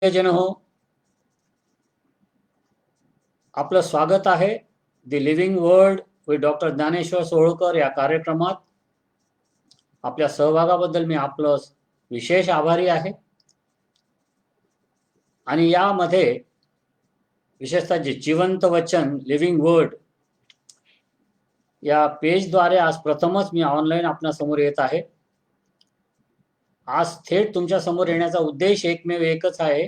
जन हो, आपलं स्वागत आहे the living world with doctor Dnyaneshwar Solkar या कार्यक्रमात. आपल्या सहभागाबद्दल मी आपलं विशेष आभारी आहे. आणि यामध्ये विशेषतः जे जिवंत वचन लिव्हिंग वर्ड या पेजद्वारे आज प्रथमच मी ऑनलाईन आपणासमोर येत आहे. आज थेट तुमच्या समोर येण्याचा उद्देश एकमेव एकच आहे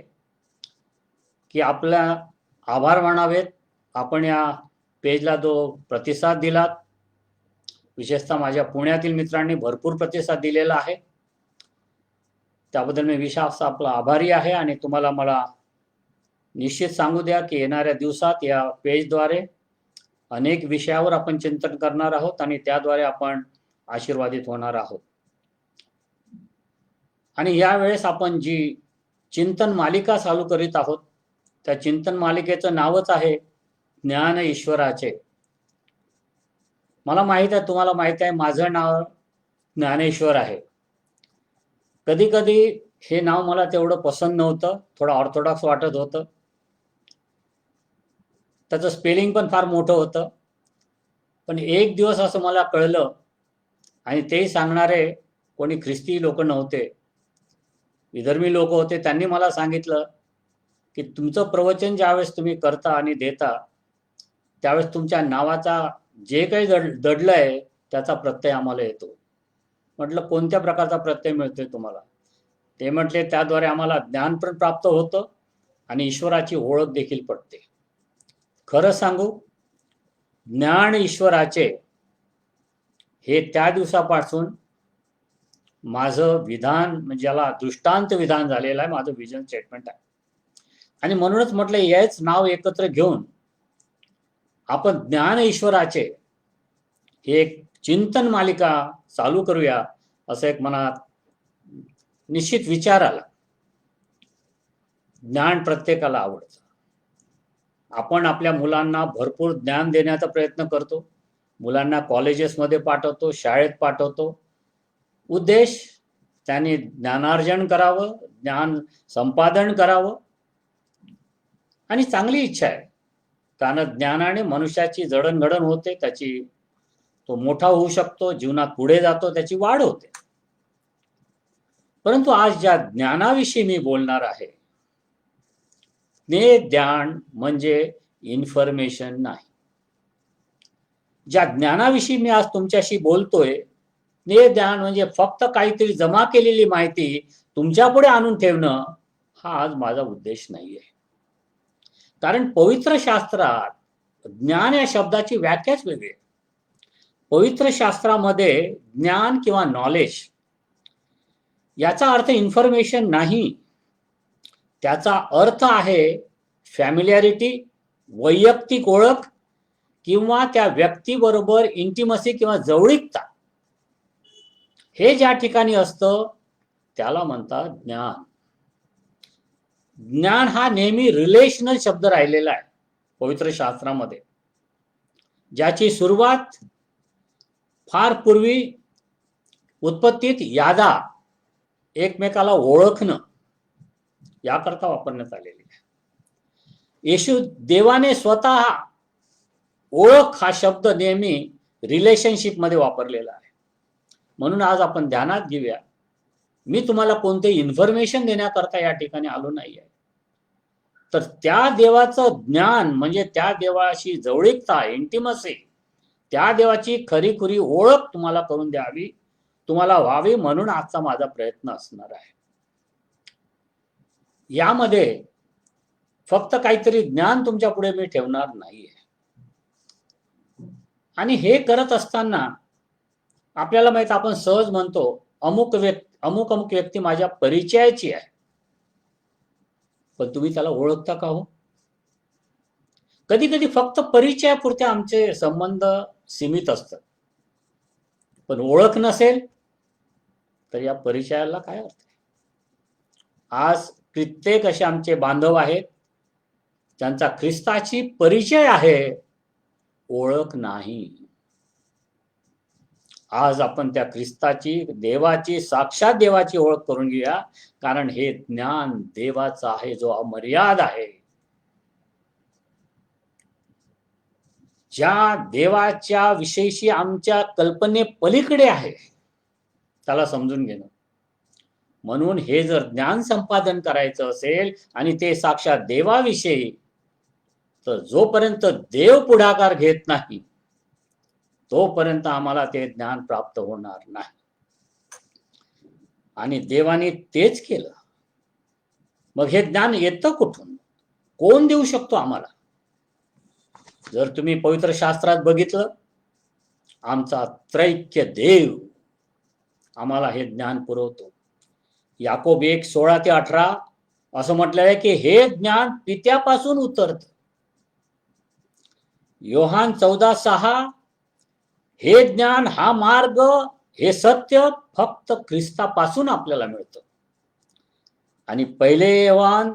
की आपला आभार मानावेत. आपण या पेजला जो प्रतिसाद दिलात, विशेषतः माझ्या पुण्यातील मित्रांनी भरपूर प्रतिसाद दिलेला आहे, त्याबद्दल मी विशेष आपला आभारी आहे. आणि तुम्हाला मला निश्चित सांगू द्या की येणाऱ्या दिवसात या पेजद्वारे अनेक विषयावर आपण चिंतन करणार आहोत आणि त्याद्वारे आपण आशीर्वादित होणार आहोत. आणि यावेळेस आपण जी चिंतन मालिका चालू करीत आहोत त्या चिंतन मालिकेचं नावच आहे ज्ञान ईश्वराचे. मला माहित आहे, तुम्हाला माहित आहे, माझं नाव ज्ञानेश्वर आहे. कधी कधी हे नाव मला तेवढं पसंत नव्हतं, थोडं ऑर्थोडॉक्स वाटत होतं. त्याचं स्पेलिंग पण फार मोठं होतं. पण एक दिवस असं मला कळलं, आणि तेही सांगणारे कोणी ख्रिस्ती लोक नव्हते, विधर्मी लोक होते. त्यांनी मला सांगितलं की तुमचं प्रवचन ज्यावेळेस तुम्ही करता आणि देता त्यावेळेस तुमच्या नावाचा जे काही दडलंय त्याचा प्रत्यय आम्हाला येतो. म्हटलं कोणत्या प्रकारचा प्रत्यय मिळतोय तुम्हाला? ते म्हटले त्याद्वारे आम्हाला ज्ञान पण प्राप्त होतं आणि ईश्वराची ओळख देखील पडते. खरं सांगू, ज्ञान ईश्वराचे हे त्या दिवसापासून माझं विधान, म्हणजे याला दृष्टांत विधान झालेलं आहे, माझं विजन स्टेटमेंट आहे. आणि म्हणूनच म्हटलं हेच नाव एकत्र घेऊन आपण ज्ञान ईश्वराचे हे एक चिंतन मालिका चालू करूया, असं एक मनात निश्चित विचार आला. ज्ञान प्रत्येकाला आवडतं. आपण आपल्या मुलांना भरपूर ज्ञान देण्याचा प्रयत्न करतो. मुलांना कॉलेजेसमध्ये पाठवतो, शाळेत पाठवतो. उद्देश त्यांनी ज्ञानार्जन करावं, ज्ञान संपादन करावं, आणि चांगली इच्छा आहे. कारण ज्ञानाने मनुष्याची जडणघडण होते, तो मोठा होऊ शकतो, जीवनात पुढे जातो, त्याची वाढ होते. परंतु आज ज्या ज्ञानाविषयी मी बोलणार आहे ते ज्ञान म्हणजे इन्फॉर्मेशन नाही. ज्या ज्ञानाविषयी मी आज तुमच्याशी बोलतोय ते ज्ञान म्हणजे फक्त काहीतरी जमा केलेली माहिती तुमच्या पुढे आणून ठेवणं, हा आज माझा उद्देश नाहीये. कारण पवित्र शास्त्रात ज्ञान या शब्दाची व्याख्याच वेगळी आहे. पवित्र शास्त्रामध्ये ज्ञान किंवा नॉलेज याचा अर्थ इन्फॉर्मेशन नाही. त्याचा अर्थ आहे फॅमिलियारिटी, वैयक्तिक ओळख, किंवा त्या व्यक्तीबरोबर इंटिमसी किंवा जवळीकता. हे ज्या ठिकाणी असतं त्याला म्हणतात ज्ञान. ज्ञान हा नेहमी रिलेशनल शब्द राहिलेला आहे पवित्र शास्त्रामध्ये, ज्याची सुरुवात फार पूर्वी उत्पत्तीत यादा, एकमेकाला ओळखणं, याकरता वापरण्यात आलेली आहे. येशू देवाने स्वतः ओळख हा शब्द नेहमी रिलेशनशिप मध्ये वापरलेला आहे. म्हणून आज आपण ध्यानात घेऊया, मी तुम्हाला कोणते इन्फॉर्मेशन देण्याकरता या ठिकाणी आलो नाही आहे, तर त्या देवाचं ज्ञान म्हणजे त्या देवाशी जवळीकता, इंटिमसी, त्या देवाची खरीखुरी ओळख तुम्हाला करून द्यावी, तुम्हाला व्हावी, म्हणून आजचा माझा प्रयत्न असणार आहे. यामध्ये फक्त काहीतरी ज्ञान तुमच्या पुढे मी ठेवणार नाहीये. आणि हे करत असताना आपल्याला माहित, आपण सहज म्हणतो अमुक अमुक व्यक्ती माझ्या परिचयाची आहे, पण तुम्ही त्याला ओळखता का हो? कधी कधी फक्त परिचयापुरते आमचे संबंध सीमित असतात, पण ओळख नसेल तर या परिचयाला काय अर्थ आहे? आज कित्येक असे आमचे बांधव आहेत ज्यांचा ख्रिस्ताची परिचय आहे, ओळख नाही. आज आपण त्या ख्रिस्ताची, देवाची, साक्षात देवाची ओळख करून घेऊया, कारण हे ज्ञान देवाचं आहे, जो अमर्याद आहे. ज्या देवाच्या विषयीशी आमच्या कल्पने पलीकडे आहे, त्याला समजून घेणं. म्हणून हे जर ज्ञान संपादन करायचं असेल आणि ते साक्षात देवाविषयी, तर जोपर्यंत देव पुढाकार घेत नाही तोपर्यंत आम्हाला ते ज्ञान प्राप्त होणार नाही. आणि देवाने तेच केलं. मग हे ज्ञान येतं कुठून? कोण देऊ शकतो आम्हाला? जर तुम्ही पवित्र शास्त्रात बघितलं, आमचा त्रैक्य देव आम्हाला हे ज्ञान पुरवतो. याकोब 1:16-18 असं म्हटलं आहे की हे ज्ञान पित्यापासून उतरतं. योहान 14:6 हे ज्ञान, हा मार्ग, हे सत्य फक्त ख्रिस्तापासून आपल्याला मिळतं. आणि 1 योहान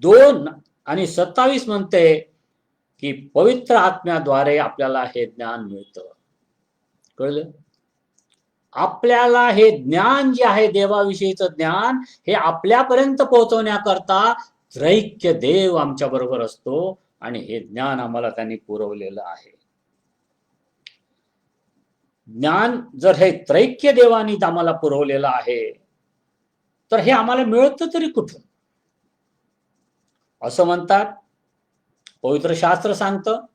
2:27 म्हणते की पवित्र आत्म्याद्वारे आपल्याला हे ज्ञान मिळतं. कळलं? आपल्याला हे ज्ञान जे आहे, देवाविषयीचं ज्ञान, हे आपल्यापर्यंत पोहोचवण्याकरता त्रैक्य देव आमच्या बरोबर असतो आणि हे ज्ञान आम्हाला त्यांनी पुरवलेलं आहे. ज्ञान जर हे त्रैक्य देवानी आम्हाला पुरवलेलं आहे, तर हे आम्हाला मिळतं तरी कुठून? असं म्हणतात, पवित्र शास्त्र सांगतं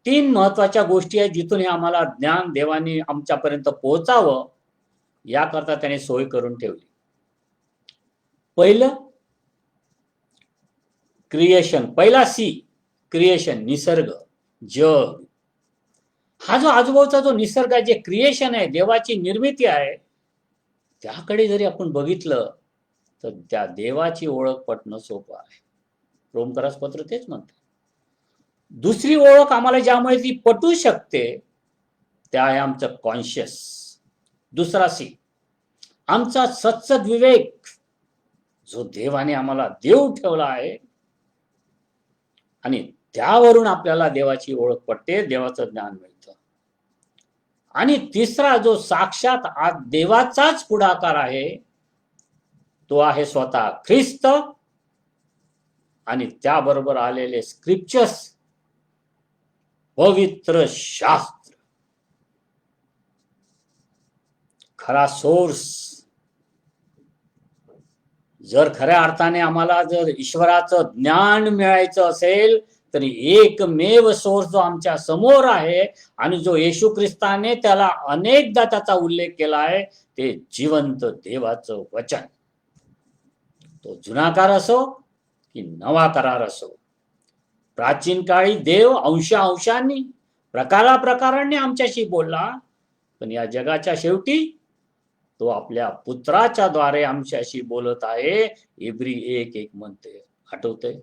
3 महत्वाच्या गोष्टी आहेत जिथून हे आम्हाला ज्ञान देवानी आमच्यापर्यंत पोहोचावं याकरता त्याने सोय करून ठेवली. पहिलं क्रिएशन, पहिला सी, क्रिएशन, निसर्ग, जग. हा जो आजूबाजूचा जो निसर्ग आहे, जे क्रिएशन आहे, देवाची निर्मिती आहे, त्याकडे जरी आपण बघितलं तर त्या देवाची ओळख पटणं सोपं आहे. रोमकरास पत्र तेच म्हणते. दुसरी ओळख आम्हाला ज्यामुळे ती पटू शकते त्या आहे आमचं कॉन्शियस. दुसरा सी, आमचा सत्सद विवेक, जो देवाने आम्हाला देव ठेवला आहे आणि त्यावरून आपल्याला देवाची ओळख पटते, देवाचं ज्ञान मिळतं. आणि तिसरा जो साक्षात देवाचाच पुढाकार आहे, तो आहे स्वतः ख्रिस्त आणि त्याबरोबर आलेले स्क्रिप्चर्स, पवित्र शास्त्र. खरा सोर्स. जर खऱ्या अर्थाने आम्हाला जर ईश्वराचं ज्ञान मिळायचं असेल, तर एकमेव सोर्स जो आमच्या समोर आहे आणि जो येशू ख्रिस्ताने त्याला अनेकदा त्याचा उल्लेख केला आहे, ते जिवंत देवाचं वचन. तो जुना करार असो की नवा करार असो, प्राचीन काळी देव अंशांनी, प्रकारांनी आमच्याशी बोलला, पण या जगाच्या शेवटी तो आपल्या पुत्राच्या द्वारे आमच्याशी बोलत आहे. इब्री 1:1 म्हणते, आठवतंय?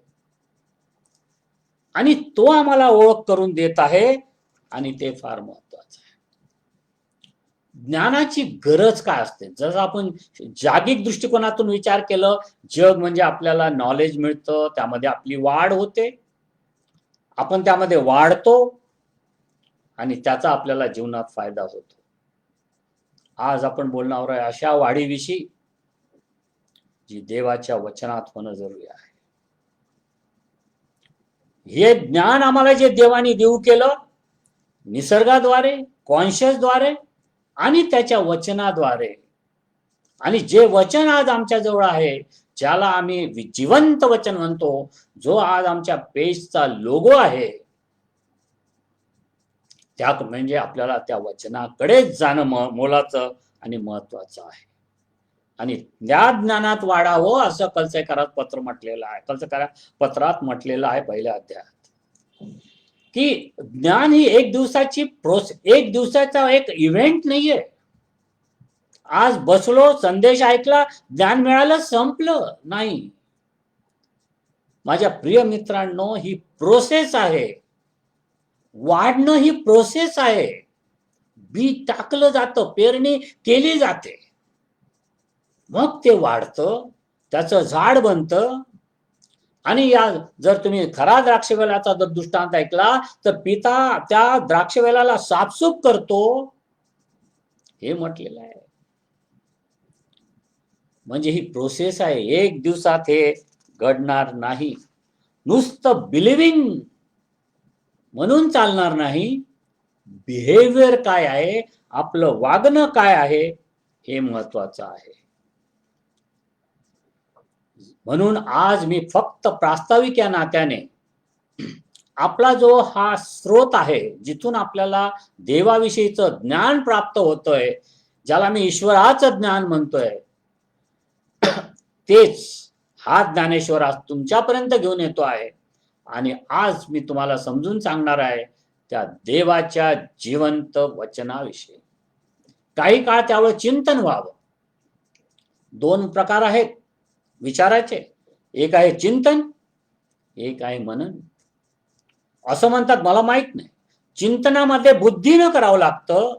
आणि तो आम्हाला ओळख करून देत आहे आणि ते फार महत्वाचं आहे. ज्ञानाची गरज काय असते? जसं आपण जागिक दृष्टिकोनातून विचार केलं, जग म्हणजे आपल्याला नॉलेज मिळतं, त्यामध्ये आपली वाढ होते, आपण त्यामध्ये वाढतो आणि त्याचा आपल्याला जीवनात फायदा होतो. आज आपण बोलणार आहे अशा वाढीविषयी जी देवाच्या वचनात होणं जरुरी आहे. हे ज्ञान आम्हाला जे देवाने देऊ केलं, निसर्गाद्वारे, कॉन्शियसद्वारे आणि त्याच्या वचनाद्वारे, आणि जे वचन आज आमच्या जवळ आहे, ज्याला आम्ही जिवंत वचन म्हणतो, जो आज आमच्या पेजचा लोगो आहे, त्या म्हणजे आपल्याला त्या वचनाकडेच जाणं मोलाचं आणि महत्वाचं आहे. आणि त्या ज्ञानात वाढावं असं कलसेकरात पत्र म्हटलेलं आहे. कलसेकरा पत्रात म्हटलेलं आहे 1 अध्यायात, की ज्ञान ही एक दिवसाची प्रोसेस, एक दिवसाचा एक इव्हेंट नाहीये. आज बसलो, संदेश ऐकला, ज्ञान मिळालं, संपलं नाही. माझ्या प्रिय मित्रांनो, ही प्रोसेस आहे. वाढणं ही प्रोसेस आहे. बी टाकलं जातं, पेरणी केली जाते, मग ते वाढतं, त्याचं झाड बनतं. आणि या जर तुम्ही खरा द्राक्षवेलाचा जर दृष्टांत ऐकला, तर पिता त्या द्राक्षवेलाला साफसूफ करतो हे म्हटलेलं आहे. म्हणजे ही प्रोसेस आहे, एक दिवसात हे घडणार नाही. नुसतं बिलिव्हिंग म्हणून चालणार नाही. बिहेवियर काय आहे, आपलं वागणं काय आहे, हे महत्वाचं आहे. म्हणून आज मी फक्त प्रास्ताविक या नात्याने आपला जो हा स्रोत आहे, जिथून आपल्याला देवाविषयीचं ज्ञान प्राप्त होतंय, ज्याला मी ईश्वराचं ज्ञान म्हणतोय, तेच हा ज्ञानेश्वर आज तुमच्यापर्यंत घेऊन येतो आहे. आणि आज मी तुम्हाला समजून सांगणार आहे त्या देवाच्या जिवंत वचनाविषयी. काही काळ त्यावर चिंतन व्हावं. दोन प्रकार आहेत विचाराचे, एक आहे चिंतन, एक आहे मनन. असं म्हणतात, मला माहित नाही, चिंतनामध्ये बुद्धीनं करावं लागतं,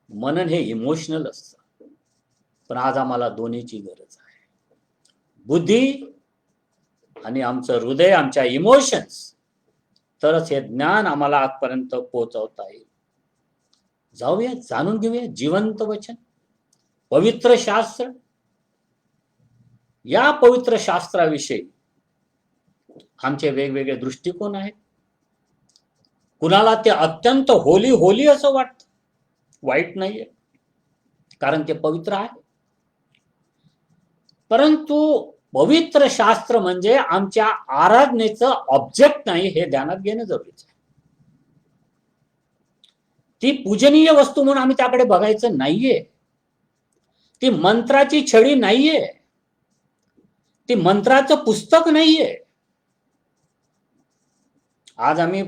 मनन हे इमोशनल असतं. पण आज आम्हाला दोन्हीची गरज आहे. बुद्धी आणि आमचं हृदय, आमच्या इमोशन्स, तरच हे ज्ञान आम्हाला आजपर्यंत पोहोचवता येईल. जाऊया, जाणून घेऊया जिवंत वचन, पवित्र शास्त्र. या पवित्र शास्त्राविषयी आमचे वेगवेगळे दृष्टिकोन आहेत. कुणाला ते अत्यंत होली होली असं वाटतं, वाईट नाहीये, कारण ते पवित्र आहे. परंतु पवित्र शास्त्र म्हणजे आमच्या आराधनेचं ऑब्जेक्ट नाही, हे ध्यानात घेणं जरुरीचं आहे. ती पूजनीय वस्तू म्हणून आम्ही त्याकडे बघायचं नाहीये. ती मंत्राची छडी नाहीये, ती मंत्राचं पुस्तक नाहीये. आज आम्ही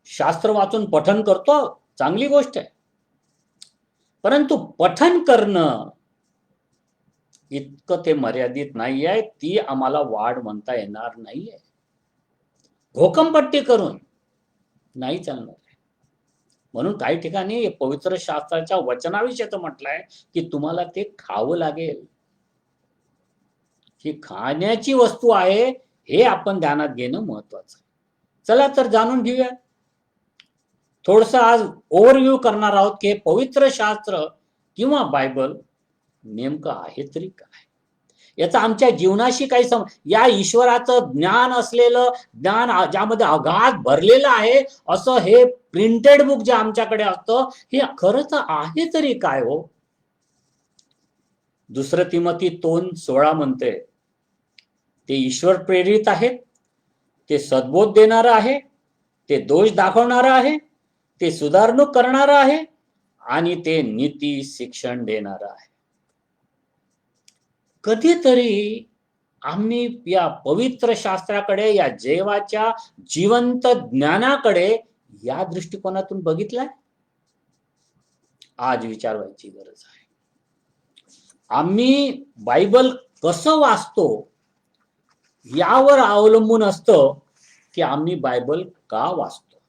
शास्त्र वाचून पठन करतो, चांगली गोष्ट आहे, परंतु पठन करणं इतकं ते मर्यादित नाही आहे. ती आम्हाला वाढ म्हणता येणार नाहीये. घोकंपट्टी करून नाही चालणार आहे. म्हणून काही ठिकाणी पवित्र शास्त्राच्या वचनाविषयी म्हटलंय की तुम्हाला ते खावं लागेल. ही खाण्याची वस्तू आहे, हे आपण ध्यानात घेणं महत्वाचं आहे. चला तर जाणून घेऊया. थोडस आज ओव्हरव्ह्यू करणार आहोत की पवित्र शास्त्र किंवा बायबल नेमकं आहे तरी काय, याचा आमच्या जीवनाशी काही या ईश्वराचं ज्ञान असलेलं ज्ञान, ज्यामध्ये अगाध भरलेलं आहे असं हे प्रिंटेड बुक जे आमच्याकडे असतं, हे खरंच आहे तरी काय हो. 2 तिमोथी 2:16 म्हणते, ते ईश्वर प्रेरित आहेत, ते सद्बोध देणारं आहे, ते दोष दाखवणारं आहे, ते सुधारणूक करणारं आहे आणि ते नीती शिक्षण देणारं आहे. कधीतरी आम्ही या पवित्र शास्त्राकडे, या देवाच्या जिवंत ज्ञानाकडे या दृष्टिकोनातून बघितलंय? आज विचार व्हायची गरज आहे. आम्ही बायबल कसं वाचतो यावर अवलंबून असतं की आम्ही बायबल का वाचतो,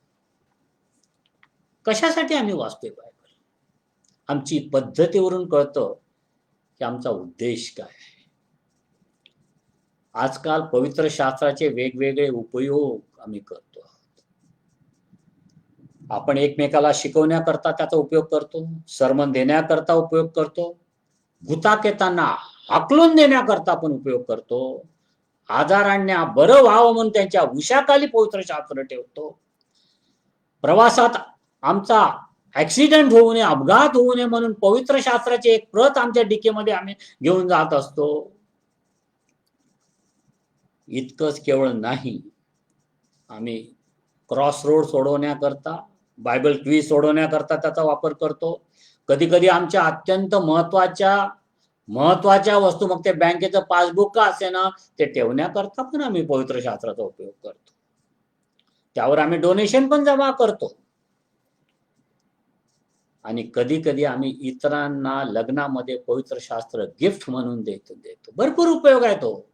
कशासाठी आम्ही वाचतोय बायबल. आमची पद्धतीवरून कळतं की आमचा उद्देश काय आहे. आजकाल पवित्र शास्त्राचे वेगवेगळे उपयोग आम्ही करतो. आपण एकमेकाला शिकवण्याकरता त्याचा उपयोग करतो, सर्मन देण्याकरता उपयोग करतो, गुताकेतांना हाकलून देण्याकरता आपण उपयोग करतो, आजारांना बरं व्हावं म्हणून त्यांच्या उशाखाली पवित्र शास्त्र ठेवतो, प्रवासात आमचा ऍक्सिडेंट होऊ नये, अपघात होऊ नये म्हणून पवित्र शास्त्राची एक प्रत आमच्या डिकेमध्ये आम्ही घेऊन जात असतो. इतकंच केवळ नाही, आम्ही क्रॉस रोड सोडवण्याकरता, बायबल क्विज सोडवण्याकरता त्याचा वापर करतो. कधी कधी आमच्या अत्यंत महत्वाच्या वस्तू, मग ते बँकेचं पासबुक का असे ना, ते ठेवण्याकरता पण आम्ही पवित्र शास्त्राचा उपयोग करतो. त्यावर आम्ही डोनेशन पण जमा करतो. आणि कधी कधी आम्ही इतरांना लग्नामध्ये पवित्र शास्त्र गिफ्ट म्हणून देतो. भरपूर उपयोग आहे तो.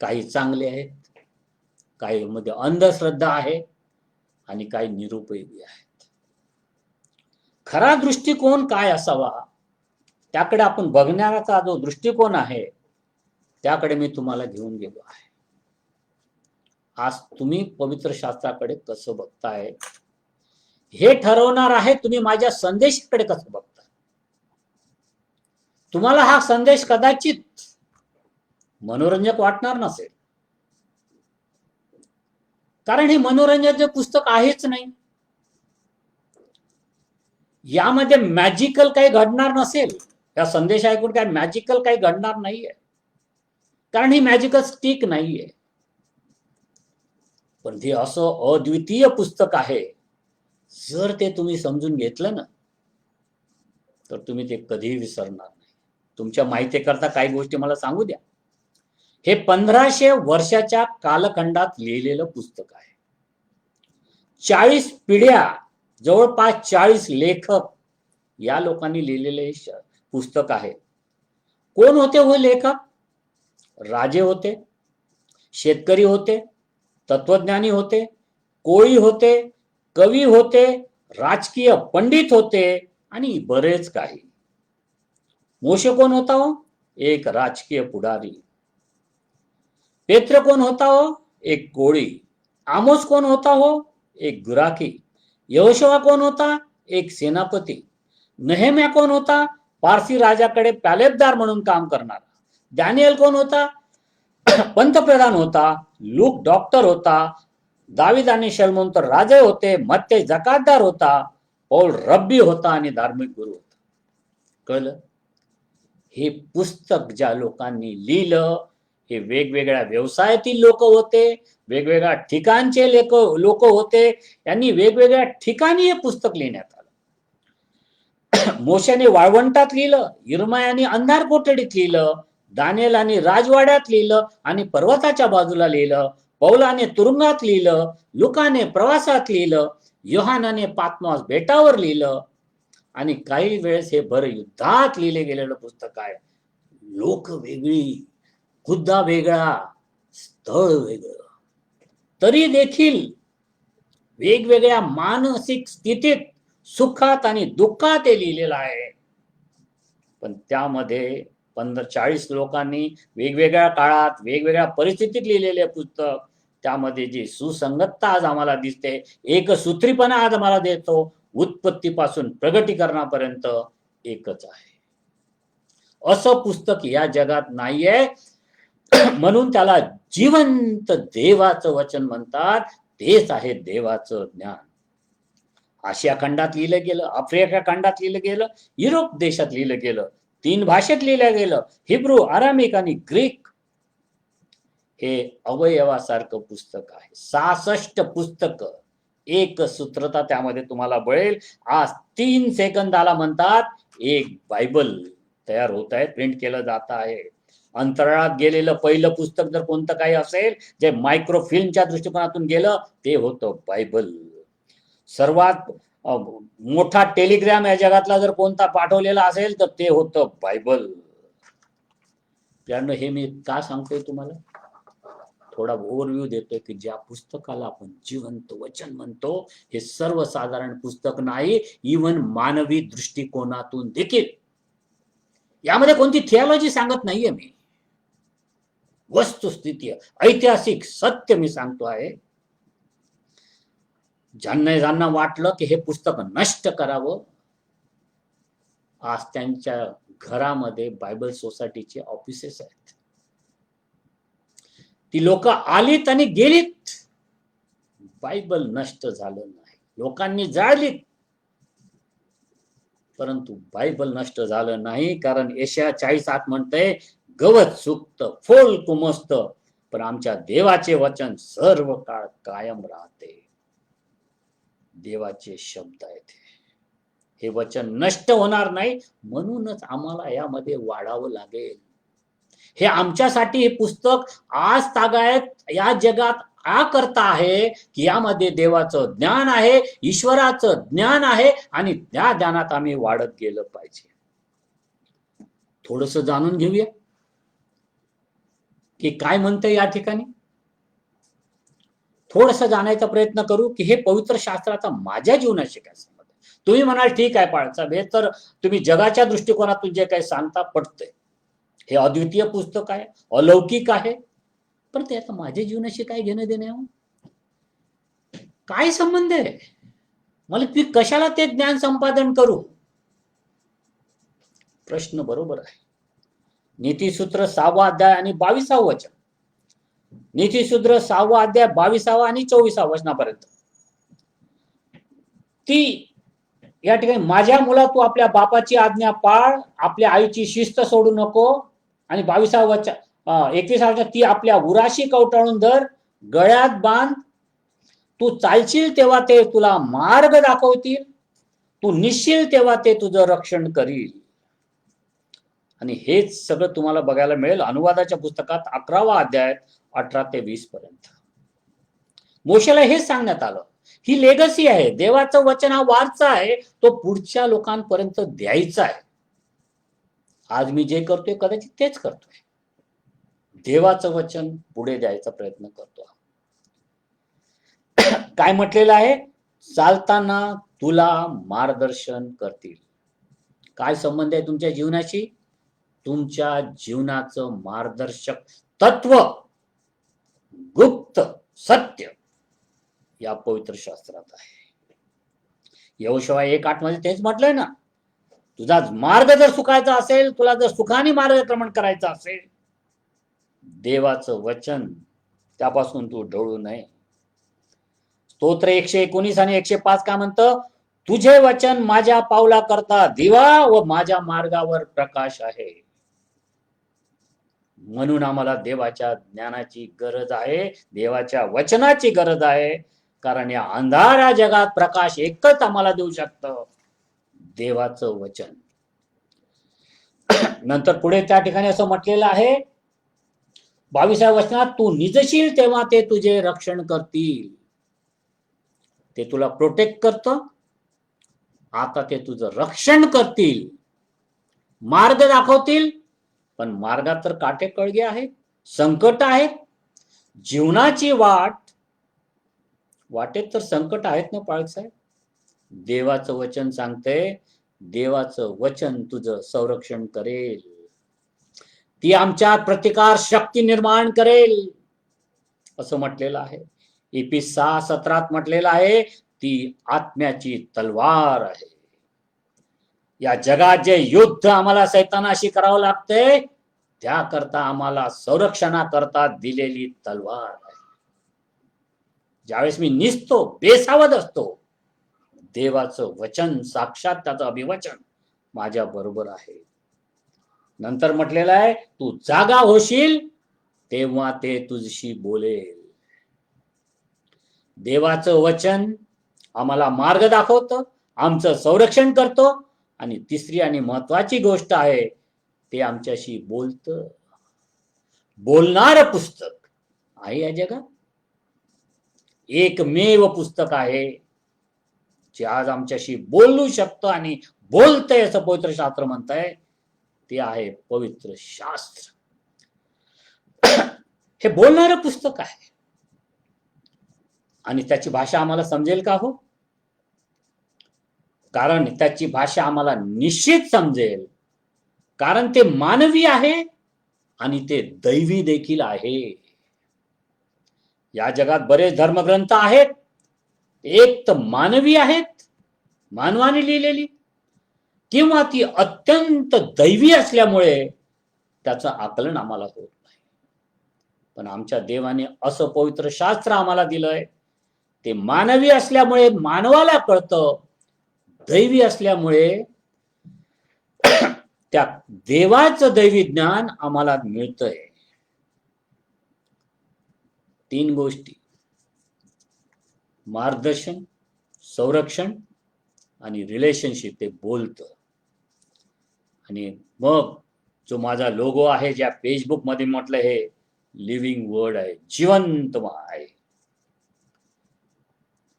काही चांगले आहेत, काही मध्ये अंधश्रद्धा आहे आणि काही निरुपयोगी आहेत. खरा दृष्टिकोन काय असावा, त्याकडे आपण बघण्याचा जो दृष्टिकोन आहे त्याकडे मी तुम्हाला घेऊन गेलो आहे. आज तुम्ही पवित्र शास्त्राकडे कसं बघताय हे ठरवणार आहे तुम्ही माझ्या संदेशाकडे कसं बघता. तुम्हाला हा संदेश कदाचित मनोरंजक वाटणार नसेल, कारण हे मनोरंजनाचे पुस्तक आहेच नाही. यामध्ये मॅजिकल काही घडणार नसेल. या संदेश ऐकून काय मॅजिकल काही घडणार नाहीये, कारण ही मॅजिकल स्टिक नाहीये. पण ते असं अद्वितीय पुस्तक आहे, जर ते तुम्ही समजून घेतलं ना, तर तुम्ही ते कधीही विसरणार नाही. तुमच्या माहितीकरता काही गोष्टी मला सांगू द्या. हे 1500 वर्षाच्या कालखंडात लिहिलेलं पुस्तक आहे. 40 पिढ्या, जवळपास 40 लेखक या लोकांनी लिहिलेले पुस्तक आहे. कोण होते हो लेखक? राजे होते, शेतकरी होते, तत्वज्ञानी होते, कोळी होते, कवी होते, राजकीय पंडित होते आणि बरेच काही. मोशे कोण होता हो? एक राजकीय पुढारी. पेत्र कोण होता हो? एक कोळी. आमोस कोण होता हो? एक गुराखी. यहोशुआ कोण होता? एक सेनापती. नेहेम्या कोण होता? पारसी राजाकडे पॅलेबदार म्हणून काम करणारा. दानिएल कोण होता? पंतप्रधान होता. लूक डॉक्टर होता. दावीद आणि शलोमोन तर राजे होते. मत्ते जकातदार होता. पौल रब्बी होता आणि धार्मिक गुरु होता. कळलं? हे पुस्तक ज्या लोकांनी लिहिलं, हे वेगवेगळ्या व्यवसायातील लोक होते, वेगवेगळ्या ठिकाणचे लोक होते. यांनी वेगवेगळ्या ठिकाणी हे पुस्तक लिहिण्यात आलं. मोशेने वाळवंटात लिहिलं, यिर्मयाने अंधार कोठडीत लिहिलं, दानिएलाने राजवाड्यात लिहिलं आणि पर्वताच्या बाजूला लिहिलं, पौलाने तुरुंगात लिहिलं, लुकाने प्रवासात लिहिलं, योहानाने पात्मॉस बेटावर लिहिलं आणि काही वेळेस हे भर युद्धात लिहिले गेलेलं पुस्तक आहे. लोक वेगळी, मुद्दा वेगळा, स्थळ वेगळं, तरी देखील वेगवेगळ्या मानसिक स्थितीत, सुखात आणि दुःखात हे लिहिलेलं आहे. पण त्यामध्ये 40 लोकांनी वेगवेगळ्या काळात वेगवेगळ्या परिस्थितीत लिहिलेले पुस्तक, त्यामध्ये जी सुसंगतता आज आम्हाला दिसते, एकसूत्रीपणा आज आम्हाला देतो, उत्पत्तीपासून प्रगटीकरणापर्यंत एकच आहे. असं पुस्तक या जगात नाहीये. म्हणून त्याला जिवंत देवाचं वचन म्हणतात. तेच आहे देवाचं ज्ञान. आशिया खंडात लिहिलं गेलं, आफ्रिका खंडात लिहिलं गेलं, युरोप देशात लिहिलं गेलं, 3 भाषेत लिहिलं गेलं, हिब्रू, अरामिक आणि ग्रीक. हे अवयवासारखं पुस्तक आहे. 66 पुस्तक, एक सूत्रता त्यामध्ये तुम्हाला बळेल. आज 3 सेकंदाला म्हणतात एक बायबल तयार होत आहे, प्रिंट केलं जात आहे. अंतराळात गेलेलं पहिलं पुस्तक जर कोणतं काही असेल जे मायक्रोफिल्मच्या दृष्टिकोनातून गेलं, ते होतं बायबल. सर्वात मोठा टेलिग्राम या जगातला जर कोणता पाठवलेला असेल तर ते होतं बायबल. त्यानं हे मी का सांगतोय तुम्हाला? थोडा ओव्हरव्ह्यू देतोय की ज्या पुस्तकाला आपण जिवंत वचन म्हणतो, हे सर्वसाधारण पुस्तक नाही, इव्हन मानवी दृष्टिकोनातून देखील. यामध्ये कोणती थिओलॉजी सांगत नाहीये मी, वस्तुस्थिती, ऐतिहासिक सत्य मी सांगतो आहे. ज्यांना वाटलं की हे पुस्तक नष्ट करावं, आज त्यांच्या घरामध्ये बायबल सोसायटीचे ऑफिसेस आहेत. ती लोक आलीत आणि गेलीत, बायबल नष्ट झालं नाही. लोकांनी जाळलीत, परंतु बायबल नष्ट झालं नाही. कारण यशाया 40:8 म्हणतंय, गवत सुकतं, फूल कुमसतं, पण आमच्या देवाचे वचन सर्व काळ कायम राहते. देवाचे शब्द आहेत, हे वचन नष्ट होणार नाही. म्हणूनच आम्हाला यामध्ये वाढावं लागेल. हे आमच्यासाठी हे पुस्तक आज तागायत या जगात करता आहे की यामध्ये देवाचं ज्ञान आहे, ईश्वराचं ज्ञान आहे आणि त्या ज्ञानात आम्ही वाढत गेलं पाहिजे. थोडस जाणून घेऊया की काय म्हणतंय या ठिकाणी. थोडस जाण्याचा प्रयत्न करू की हे पवित्र शास्त्राचा माझ्या जीवनाशी काय संबंध आहे. तुम्ही म्हणाल ठीक आहे पाळसाहेब, हे तर तुम्ही जगाच्या दृष्टिकोनातून जे काही सांगता पटतंय, हे अद्वितीय पुस्तक आहे, अलौकिक आहे, पण ते आता माझ्या जीवनाशी काय घेणं देणं, काय संबंध आहे? मला मी कशाला ते ज्ञान संपादन करू? प्रश्न बरोबर आहे. नीतीसूत्र 6वा अध्याय आणि 22वा वचन. नीतीसूत्र 6वा अध्याय 22वा आणि 24वा वचनापर्यंत. ती या ठिकाणी, माझ्या मुला तू आपल्या बापाची आज्ञा पाळ, आपल्या आईची शिस्त सोडू नको. आणि 22वा वचन 21वा वचन, ती आपल्या उराशी कवटाळून धर, गळ्यात बांध. तू चालशील तेव्हा ते तुला मार्ग दाखवतील, तू निसशील तेव्हा ते तुझं रक्षण करील. आणि हेच सगळं तुम्हाला बघायला मिळेल अनुवादाच्या पुस्तकात 11वा अध्याय 18 ते 20 पर्यंत. मोशेला हेच सांगण्यात आलं. ही लेगसी आहे. देवाचं वचन हा वारसा आहे, तो पुढच्या लोकांपर्यंत द्यायचा आहे. आज मी जे करतोय कदाचित तेच करतोय. देवाचं वचन पुढे द्यायचा प्रयत्न करतो. काय म्हटलेलं आहे? चालताना तुला मार्गदर्शन करतील. काय संबंध आहे तुमच्या जीवनाशी? तुमच्या जीवनाचं मार्गदर्शक तत्व, गुप्त सत्य या पवित्र शास्त्रात आहे. यहोशुआ 1:8 मध्ये तेच म्हटलंय ना, तुझा मार्ग जर सुखायचा असेल, तुला जर सुखाने मार्गक्रमण करायचं असेल, देवाचं वचन त्यापासून तू ढळू नये. स्तोत्र 119 आणि 105 काय म्हणतं? तुझे वचन माझ्या पावला करता दिवा व माझ्या मार्गावर प्रकाश आहे. म्हणून आम्हाला देवाच्या ज्ञानाची गरज आहे, देवाच्या वचनाची गरज आहे. कारण या अंधाऱ्या जगात प्रकाश एकच आम्हाला देऊ शकतं, देवाचं वचन. नंतर पुढे त्या ठिकाणी असं म्हटलेलं आहे 22व्या वचनात, तू निजशील तेव्हा ते तुझे रक्षण करतील. ते तुला प्रोटेक्ट करतं, आता ते तुझं रक्षण करतील, मार्ग दाखवतील. पण मार्गात तर काटे कळगे आहेत, संकट आहेत, जीवनाची वाटेत तर संकट आहेत ना पाळक साहेब. देवाचं वचन सांगते, देवाचं वचन तुझं संरक्षण करेल. ती आमच्यात प्रतिकार शक्ती निर्माण करेल असं म्हटलेलं आहे. Eph 6:17 म्हटलेलं आहे, ती आत्म्याची तलवार आहे. या जगात जे युद्ध आम्हाला सैतानाशी करावं लागतंय, त्याकरता आम्हाला संरक्षणाकरता दिलेली तलवार आहे. ज्यावेळेस मी निसतो, बेसावध असतो, देवाचं वचन साक्षात त्याचं अभिवचन माझ्या बरोबर आहे. नंतर म्हटलेलं आहे, तू जागा होशील तेव्हा ते तुझशी बोलेल. देवाचं वचन आम्हाला मार्ग दाखवतं, आमचं संरक्षण करतो. आणि तिसरी आणि महत्वाची गोष्ट आहे, ते आमच्याशी बोलतं. बोलणारं पुस्तक आहे या जगात. एकमेव पुस्तक आहे जे आज आमच्याशी बोलू शकतं आणि बोलतंय असं पवित्र शास्त्र म्हणतंय, ते आहे पवित्र शास्त्र. हे बोलणारं पुस्तक आहे. आणि त्याची भाषा आम्हाला समजेल का हो? कारण त्याची भाषा आम्हाला निश्चित समजेल, कारण ते मानवी आहे आणि ते दैवी देखील आहे. या जगात बरेच धर्मग्रंथ आहेत, एक तर मानवी आहेत, मानवाने लिहिलेली, किंवा ती अत्यंत दैवी असल्यामुळे त्याचं आकलन आम्हाला होत नाही. पण आमच्या देवाने असं पवित्र शास्त्र आम्हाला दिलंय, ते मानवी असल्यामुळे मानवाला कळतं, दैवी असल्यामुळे त्या देवाचं दैवी ज्ञान आम्हाला मिळतंय. 3 गोष्टी: मार्गदर्शन, संरक्षण आणि रिलेशनशिप. ते बोलतं. आणि मग जो माझा लोगो आहे, ज्या फेसबुक मध्ये म्हटलं, हे लिव्हिंग वर्ड आहे, जिवंत आहे.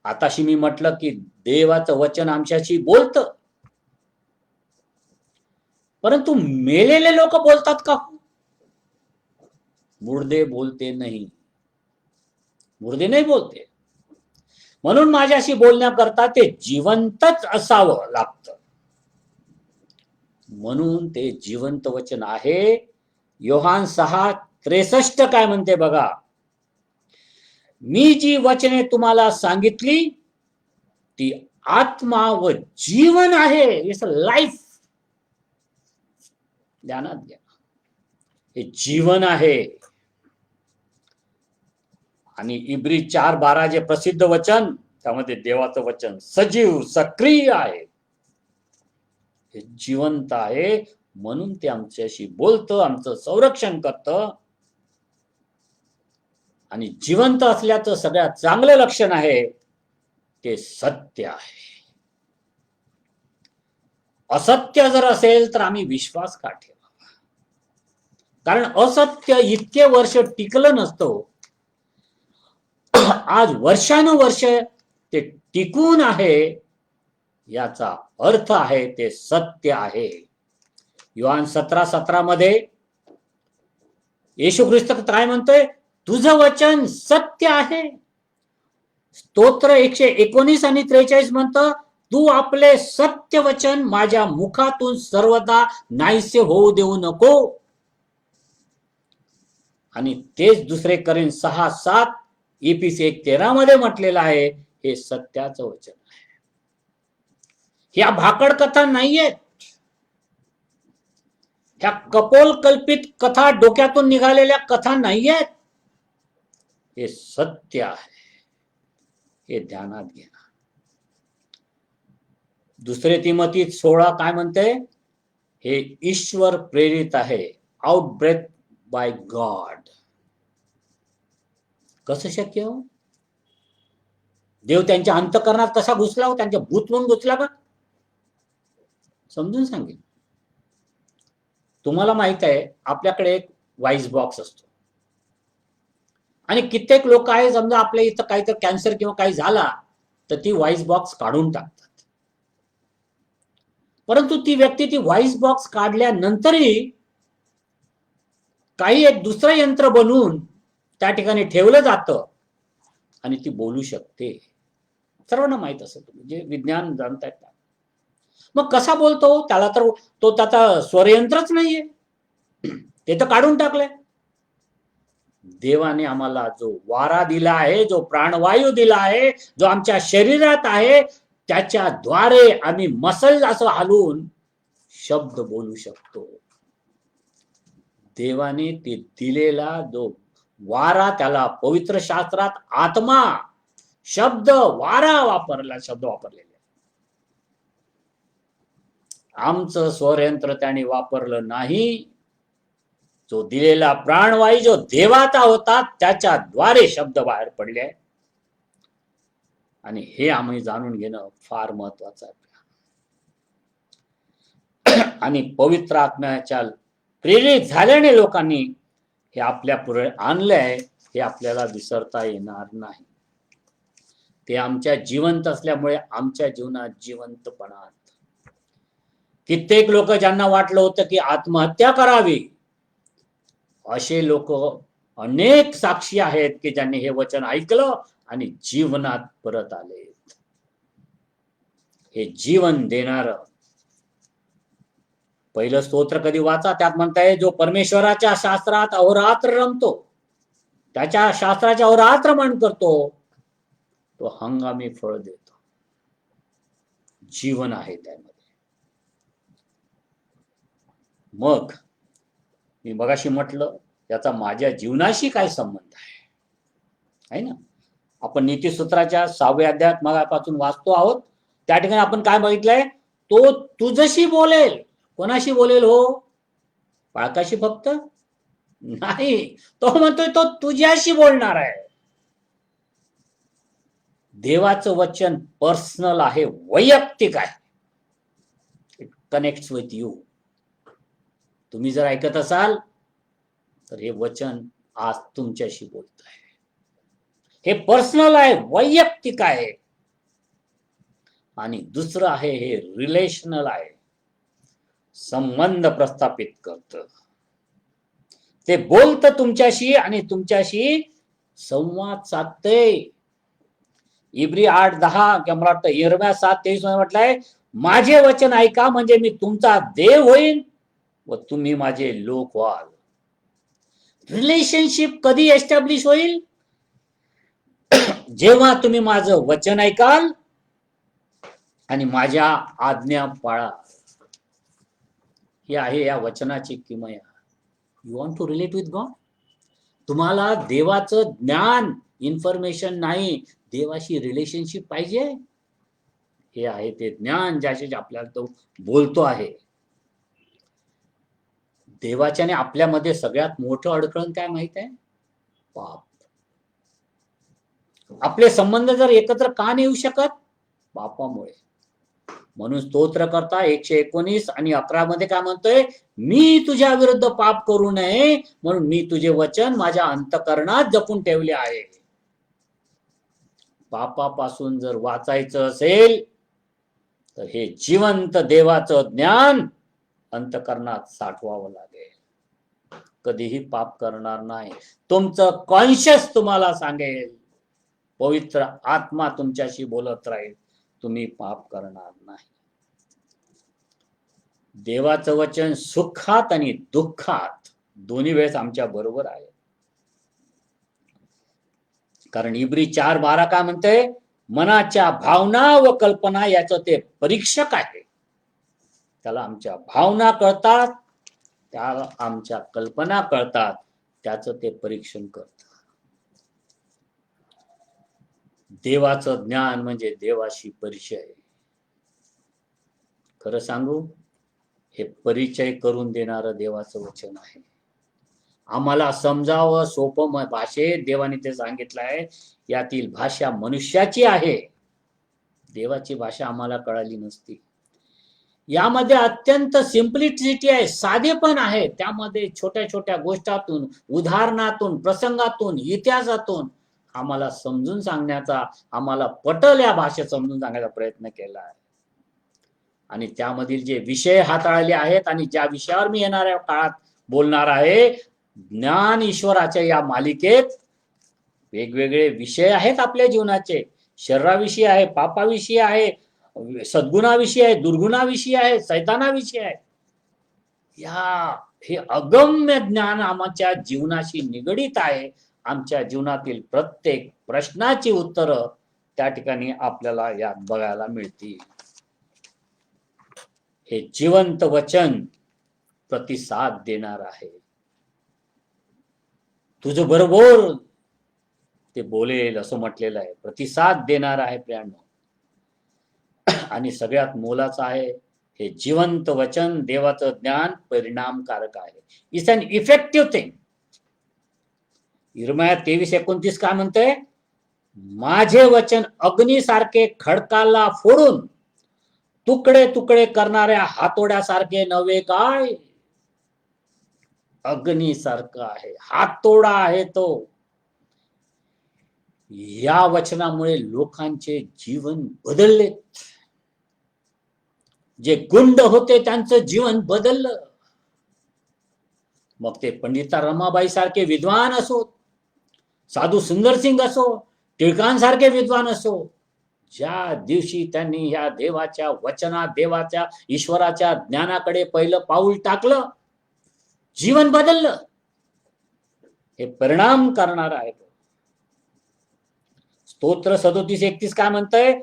आताशी मी म्हटलं की देवाचं वचन आमच्याशी बोलतं, परंतु मेलेले लोक बोलतात का? मुर्दे बोलते नाही, मुर्दे नाही बोलते. म्हणून माझ्याशी बोलण्याकरता ते जिवंतच असावं लागतं. म्हणून ते जिवंत वचन आहे. योहान 6:63 काय म्हणते बघा, मी जी वचने तुम्हाला सांगितली ती आत्मा व जीवन आहे. It's a life. ध्यानात घ्या, हे जीवन आहे. आणि इब्री 4:12 जे प्रसिद्ध वचन, त्यामध्ये देवाचं वचन सजीव सक्रिय आहे, हे जिवंत आहे, म्हणून ते आमच्याशी बोलतं, आमचं संरक्षण करतं. आणि जिवंत असल्याचं सगळ्यात चांगलं लक्षण आहे, ते सत्य आहे. असत्य जर असेल तर आम्ही विश्वास का ठेवावा? कारण असत्य इतके वर्ष टिकलं नसतं. आज वर्षानुवर्ष ते टिकून आहे, याचा अर्थ आहे ते सत्य आहे. योहान 17:17 मध्ये येशू ख्रिस्त काय म्हणतोय? तुझं वचन सत्य आहे. स्तोत्र 119 आणि 43 म्हणतं, तू आपले सत्य वचन माझ्या मुखातून सर्वदा नाहीसे होऊ देऊ नको. आणि तेच दुसरे करीन 6:7, EPC 1:13 मध्ये म्हटलेलं आहे, हे सत्याचं वचन आहे. ह्या भाकड कथा नाहीयेत, ह्या कपोल कल्पित कथा, डोक्यातून निघालेल्या कथा नाहीयेत. हे सत्य आहे, हे ध्यानात घ्या. दुसरे तिमोथी 16 काय म्हणते? हे ईश्वर प्रेरित आहे, आउट ब्रेथ बाय गॉड. कसं शक्य हो? देव त्यांच्या अंतःकरणात कसा घुसला हो? त्यांच्या भूत म्हणून घुसला का? समजून सांगेल. तुम्हाला माहित आहे, आपल्याकडे एक व्हाईस बॉक्स असतो, आणि कित्येक लोक आहे, समजा आपल्या इथं काहीतरी कॅन्सर किंवा काही झाला तर ती व्हाईस बॉक्स काढून टाकतात. परंतु ती व्यक्ती ती व्हाईस बॉक्स काढल्यानंतरही काही एक दुसरं यंत्र बनवून त्या ठिकाणी ठेवलं जातं आणि ती बोलू शकते. सर्वांना माहित असेल, म्हणजे विज्ञान जाणतायत. मग कसा बोलतो? त्याला तर तो त्याचा स्वरयंत्रच नाहीये, ते तर काढून टाकलंय. देवाने आम्हाला जो वारा दिला आहे, जो प्राणवायू दिला आहे, जो आमच्या शरीरात आहे, त्याच्याद्वारे आम्ही मसल असं हलवून शब्द बोलू शकतो. देवाने ते दिलेला जो वारा, त्याला पवित्र शास्त्रात आत्मा शब्द वारा वापरला, शब्द वापरलेले. आमचं स्वरयंत्र त्याने वापरलं नाही. जो दिलेला प्राणवायू जो देवाचा होता, त्याच्याद्वारे शब्द बाहेर पडले. आणि हे आम्ही जाणून घेणं फार महत्वाचं आहे. आणि पवित्र आत्म्याच्या प्रेरित झाल्याने लोकांनी हे आपल्या पुढे आणलंय, हे आपल्याला विसरता येणार नाही. ते आमच्या जिवंत असल्यामुळे आमच्या जीवनात जिवंतपणात. कित्येक लोक ज्यांना वाटलं होतं की आत्महत्या करावी, असे लोक अनेक साक्षी आहेत की ज्यांनी हे वचन ऐकलं आणि जीवनात परत आले. हे जीवन देणार पहिलं स्तोत्र कधी वाचा, त्यात म्हणताय, जो परमेश्वराच्या शास्त्रात अहोरात्र रमतो, त्याच्या शास्त्राच्या अहोरात्र मन करतो, तो हंगामी फळ देतो. जीवन आहे त्यामध्ये. मग मी मगाशी म्हटलं, याचा माझ्या जीवनाशी काय संबंध आहे ना? आपण नीतिसूत्राच्या 6व्या अध्यायात मगापासून वाचतो आहोत. त्या ठिकाणी आपण काय बघितलंय? तो तुझशी बोलेल. कोणाशी बोलेल हो? बाळकाशी फक्त नाही, तो म्हणतोय तो तुझ्याशी बोलणार आहे. देवाचं वचन पर्सनल आहे, वैयक्तिक आहे. It connects with you. तुम्ही जर ऐकत असाल तर हे वचन आज तुमच्याशी बोलत आहे. हे पर्सनल आहे, वैयक्तिक आहे. आणि दुसरं आहे, हे रिलेशनल आहे, संबंध प्रस्थापित करतं. ते बोलतं तुमच्याशी आणि तुमच्याशी संवाद साधते. इब्री 8:10 किंवा मला वाटतं यिर्मया 7:23 मध्ये म्हटलंय, माझे वचन ऐका म्हणजे मी तुमचा देव होईन व तुम्ही माझे लोक व्हाल. रिलेशनशिप कधी एस्टॅब्लिश होईल? जेव्हा तुम्ही माझं वचन ऐकाल आणि माझ्या आज्ञा पाळा. ही आहे या वचनाची किमया. You want to relate with God? तुम्हाला देवाचं ज्ञान, इन्फॉर्मेशन नाही, देवाशी रिलेशनशिप पाहिजे. हे आहे ते ज्ञान ज्याशी आपल्याला तो बोलतो आहे. देवाच्याने आपल्यामध्ये सगळ्यात मोठं अडखळण काय माहित आहे? पाप. आपले संबंध जर एकत्र का नाही येऊ शकत? पापामुळे. म्हणून स्तोत्रकर्ता 119 आणि 11 मध्ये काय म्हणतोय? मी तुझ्या विरुद्ध पाप करू नये म्हणून मी तुझे वचन माझ्या अंतःकरणात जपून ठेवले आहे. पापापासून जर वाचायचं असेल तर हे जिवंत देवाचं ज्ञान अंतःकरणात साठवावं लागेल. कधीही पाप करणार नाही. तुमचं कॉन्शियस तुम्हाला सांगेल, पवित्र आत्मा तुमच्याशी बोलत राहील, तुम्ही पाप करणार नाही. देवाचं वचन सुखात आणि दुःखात दोन्ही वेळेस आमच्या बरोबर आहे. कारण इब्री 4:12 काय म्हणते? मनाच्या भावना व कल्पना याचं ते परीक्षक आहे. त्याला आमच्या भावना कळतात, त्याला आमच्या कल्पना कळतात, त्याचं ते परीक्षण करतात. देवाचं ज्ञान म्हणजे देवाशी परिचय. खरं सांगू, हे परिचय करून देणारं देवाचं वचन आहे. आम्हाला समजावं सोपं भाषेत देवाने ते सांगितलं आहे. यातील भाषा मनुष्याची आहे, देवाची भाषा आम्हाला कळाली नसती. यामध्ये अत्यंत सिम्प्लिसिटी आहे, साधेपण आहे. त्यामध्ये छोट्या छोट्या गोष्टातून, उदाहरणातून, प्रसंगातून, इतिहासातून आम्हाला समजून सांगण्याचा, आम्हाला पटल या भाषेत समजून सांगण्याचा प्रयत्न केला आहे. आणि त्यामधील जे विषय हाताळले आहेत आणि ज्या विषयावर मी येणाऱ्या काळात बोलणार आहे, ज्ञान ईश्वराच्या या मालिकेत वेगवेगळे विषय आहेत आपल्या जीवनाचे. शरीराविषयी आहे, पापाविषयी आहे, सद्गुणाविषयी आहे, दुर्गुणाविषयी आहे, सैतानाविषयी आहे. हे अगम्य ज्ञान आमच्या जीवनाशी निगडीत आहे. आमच्या जीवनातील प्रत्येक प्रश्नाची उत्तरं त्या ठिकाणी आपल्याला यात बघायला मिळतील. हे जिवंत वचन प्रतिसाद देणार आहे. तुझं बरोबर ते बोलेल असं म्हटलेलं आहे. प्रतिसाद देणार आहे प्रियांनो. आणि सगळ्यात मोलाचं आहे, हे जिवंत वचन, देवाचं ज्ञान परिणामकारक आहे. It's an effective thing. यिर्मया 23:29 काय म्हणतंय? माझे वचन अग्नीसारखे खडकाला फोडून तुकडे तुकडे करणाऱ्या हातोड्यासारखे नव्हे काय? अग्नीसारखं आहे, हातोडा आहे तो. या वचनामुळे लोकांचे जीवन बदलले. जे गुंड होते त्यांचं जीवन बदललं. मग ते पंडिता रमाबाई सारखे विद्वान असो, साधू सुंदरसिंग असो, टिळकांसारखे विद्वान असो, ज्या दिवशी त्यांनी या देवाच्या वचनात, देवाच्या ईश्वराच्या ज्ञानाकडे पहिलं पाऊल टाकलं, जीवन बदललं. हे परिणाम करणार आहे. स्तोत्र 37:31 काय म्हणतंय?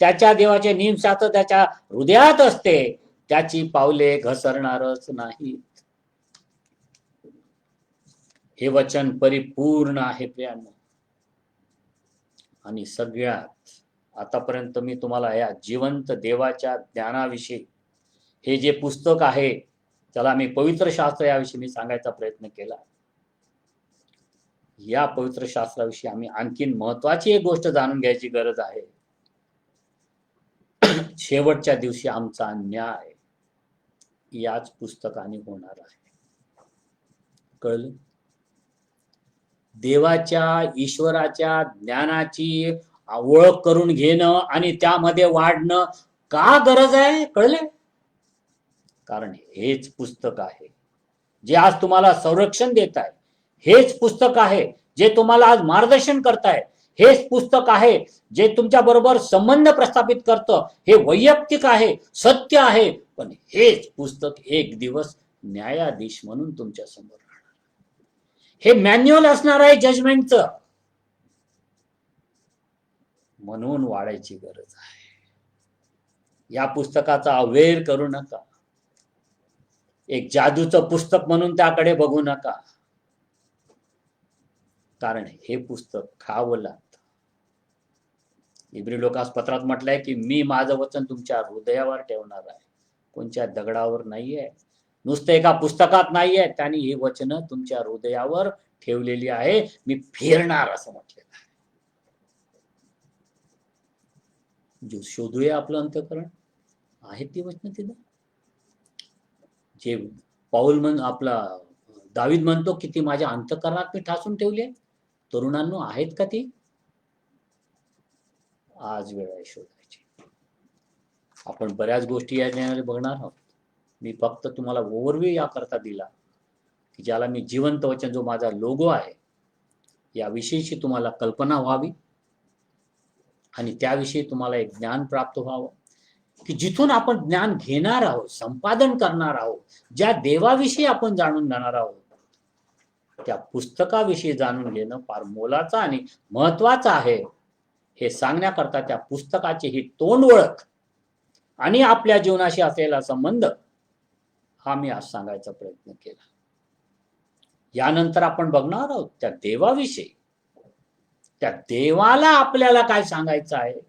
त्याच्या देवाचे नियमशास्त्र त्याच्या हृदयात असते, त्याची पावले घसरणारच नाही. हे वचन परिपूर्ण आहे प्रियांनो. आणि सगळ्यात आतापर्यंत मी तुम्हाला या जिवंत देवाच्या ज्ञानाविषयी, हे जे पुस्तक आहे त्याला मी पवित्र शास्त्र याविषयी मी सांगायचा प्रयत्न केला. या पवित्र शास्त्राविषयी आम्ही आणखीन महत्वाची एक गोष्ट जाणून घ्यायची गरज आहे. शेवटच्या दिवशी आमचा न्याय याच पुस्तकाने होणार आहे. कळलं? देवाच्या, ईश्वराच्या ज्ञानाची ओळख करून घेणं आणि त्यामध्ये वाढणं का गरज आहे? कळले? कारण हेच पुस्तक आहे जे आज तुम्हाला संरक्षण देत आहे. हेच पुस्तक आहे जे तुम्हाला आज मार्गदर्शन करताय. हेच पुस्तक आहे जे तुमच्या बरोबर संबंध प्रस्थापित करतं. हे वैयक्तिक आहे, सत्य आहे. पण हेच पुस्तक एक दिवस न्यायाधीश म्हणून तुमच्या समोर राहणार. हे मॅन्युअल असणार आहे जजमेंटचं. म्हणून वाढायची गरज आहे. या पुस्तकाचा अवेअर करू नका. एक जादूचं पुस्तक म्हणून त्याकडे बघू नका, कारण हे पुस्तक खावं लागतं. इब्री लोकास पत्रात म्हटलंय की मी माझं वचन तुमच्या हृदयावर ठेवणार आहे, कोणत्या दगडावर नाहीये, नुसतं एका पुस्तकात नाहीये. त्यांनी ही वचनं तुमच्या हृदयावर ठेवलेली आहे. मी फिरणार असं म्हटलेलं आहे. शोधूया आपलं अंतःकरण, आहेत ती वचनं तिथं. जे आपला दावीद म्हणतो की ती माझ्या अंतःकरणात मी ठासून ठेवली आहे. तरुणांनो, आहेत का ती? आज वेळ आहे शोधायची. आपण बऱ्याच गोष्टी या बघणार आहोत. मी फक्त तुम्हाला ओव्हरव्ह्यू याकरता दिला की ज्याला मी जिवंत वचन, जो माझा लोगो आहे, याविषयीची तुम्हाला कल्पना व्हावी आणि त्याविषयी तुम्हाला एक ज्ञान प्राप्त व्हावं, की जिथून आपण ज्ञान घेणार आहोत, संपादन करणार आहोत, ज्या देवाविषयी आपण जाणून घेणार आहोत, त्या पुस्तकाविषयी जाणून घेणं फार मोलाचं आणि महत्वाचं आहे. हे सांगण्याकरता त्या पुस्तकाची ही तोंड ओळख आणि आपल्या जीवनाशी असलेला संबंध हा मी आज सांगायचा प्रयत्न केला. यानंतर आपण बघणार आहोत त्या देवाविषयी, त्या देवाला आपल्याला काय सांगायचं आहे,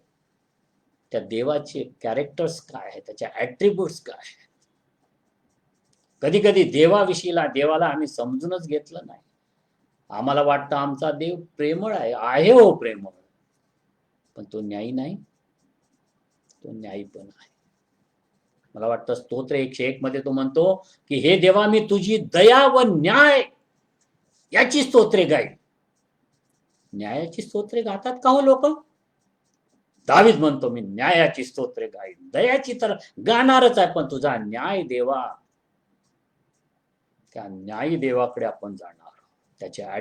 त्या देवाचे कॅरेक्टर्स काय आहे, त्याच्या ऍट्रिब्यूट्स काय आहेत. कधी कधी देवाला आम्ही समजूनच घेतलं नाही. आम्हाला वाटतं आमचा देव प्रेमळ आहे हो प्रेमळ, पण तो न्यायी नाही, तो न्यायी पण आहे. मला वाटतं स्तोत्र 101 मध्ये तो म्हणतो की हे देवा, मी तुझी दया व न्याय याची स्तोत्रे गाईल. न्यायाची स्तोत्रे गातात का हो लोक? दावीद म्हणतो मी न्यायाची स्तोत्रे गाईल. दयाची तर गाणारच आहे, पण तुझा न्याय देवा, त्या न्यायी देवाकडे आपण जाणार, त्याच्या